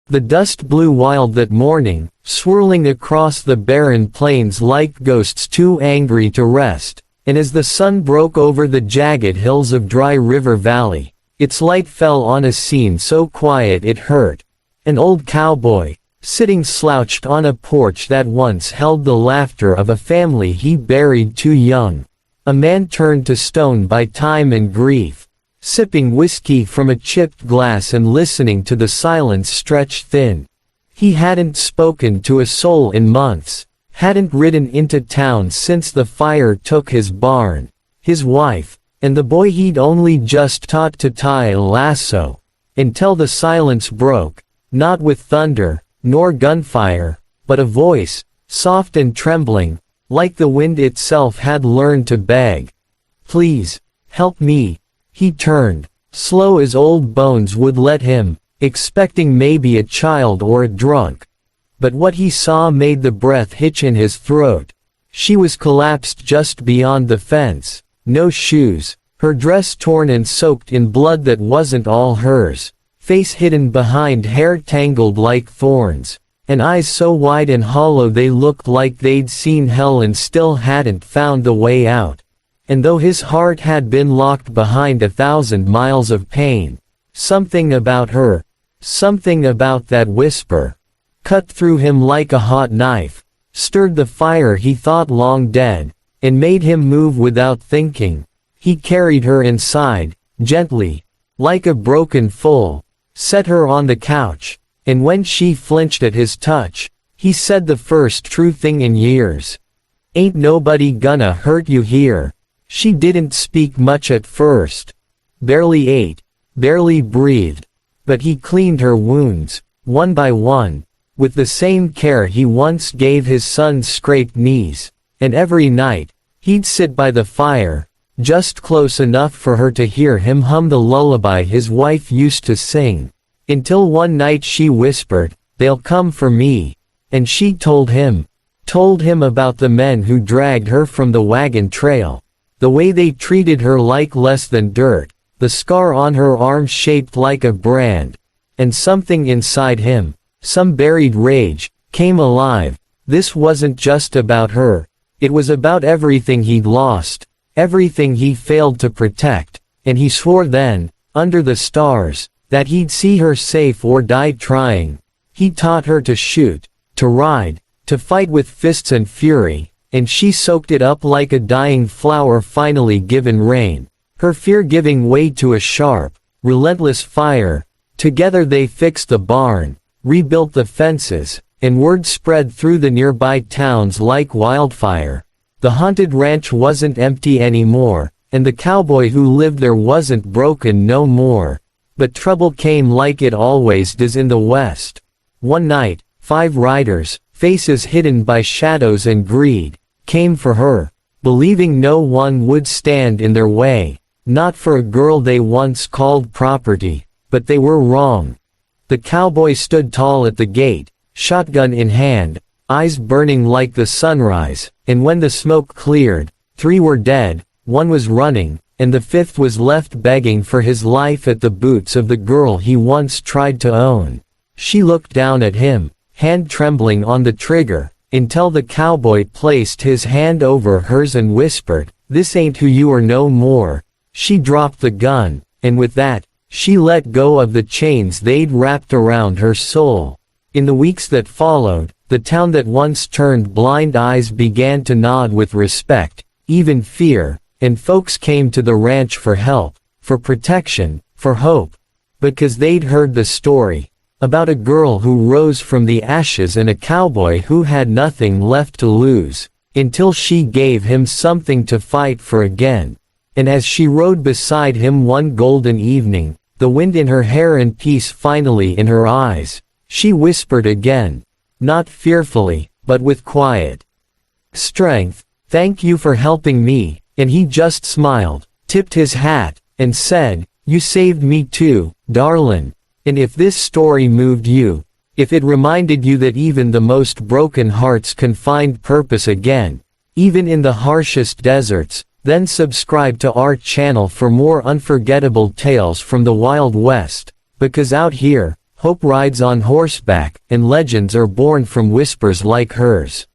The dust blew wild that morning, swirling across the barren plains like ghosts too angry to rest, and as the sun broke over the jagged hills of Dry River Valley, its light fell on a scene so quiet it hurt. An old cowboy, sitting slouched on a porch that once held the laughter of a family he buried too young. A man turned to stone by time and grief, sipping whiskey from a chipped glass and listening to the silence stretch thin. He hadn't spoken to a soul in months, hadn't ridden into town since the fire took his barn, his wife, and the boy he'd only just taught to tie a lasso, until the silence broke, not with thunder, nor gunfire, but a voice, soft and trembling, like the wind itself had learned to beg. "Please, help me." He turned, slow as old bones would let him, expecting maybe a child or a drunk. But what he saw made the breath hitch in his throat. She was collapsed just beyond the fence, no shoes, her dress torn and soaked in blood that wasn't all hers, face hidden behind hair tangled like thorns, and eyes so wide and hollow they looked like they'd seen hell and still hadn't found the way out. And though his heart had been locked behind 1,000 miles of pain, something about her, something about that whisper, cut through him like a hot knife, stirred the fire he thought long dead, and made him move without thinking. He carried her inside, gently, like a broken foal, set her on the couch, and when she flinched at his touch, he said the first true thing in years. "Ain't nobody gonna hurt you here." She didn't speak much at first. Barely ate, barely breathed. But he cleaned her wounds, one by one, with the same care he once gave his son's scraped knees, and every night, he'd sit by the fire, just close enough for her to hear him hum the lullaby his wife used to sing. Until one night she whispered, "They'll come for me," and she told him about the men who dragged her from the wagon trail, the way they treated her like less than dirt, the scar on her arm shaped like a brand, and something inside him, some buried rage, came alive. This wasn't just about her, it was about everything he'd lost, everything he failed to protect, and he swore then, under the stars, that he'd see her safe or die trying. He taught her to shoot, to ride, to fight with fists and fury, and she soaked it up like a dying flower finally given rain, her fear giving way to a sharp, relentless fire. Together they fixed the barn, rebuilt the fences, and word spread through the nearby towns like wildfire. The haunted ranch wasn't empty anymore, and the cowboy who lived there wasn't broken no more. But trouble came like it always does in the West. One night, 5 riders, faces hidden by shadows and greed, came for her, believing no one would stand in their way, not for a girl they once called property, but they were wrong. The cowboy stood tall at the gate, shotgun in hand, eyes burning like the sunrise, and when the smoke cleared, 3 were dead, 1 was running, and the 5th was left begging for his life at the boots of the girl he once tried to own. She looked down at him, hand trembling on the trigger, until the cowboy placed his hand over hers and whispered, "This ain't who you are no more." She dropped the gun, and with that, she let go of the chains they'd wrapped around her soul. In the weeks that followed, the town that once turned blind eyes began to nod with respect, even fear, and folks came to the ranch for help, for protection, for hope. Because they'd heard the story, about a girl who rose from the ashes and a cowboy who had nothing left to lose, until she gave him something to fight for again. And as she rode beside him one golden evening, the wind in her hair and peace finally in her eyes, she whispered again, not fearfully, but with quiet strength, "Thank you for helping me." And he just smiled, tipped his hat, and said, "You saved me too, darlin'." And if this story moved you, if it reminded you that even the most broken hearts can find purpose again, even in the harshest deserts, then subscribe to our channel for more unforgettable tales from the Wild West, because out here, hope rides on horseback, and legends are born from whispers like hers.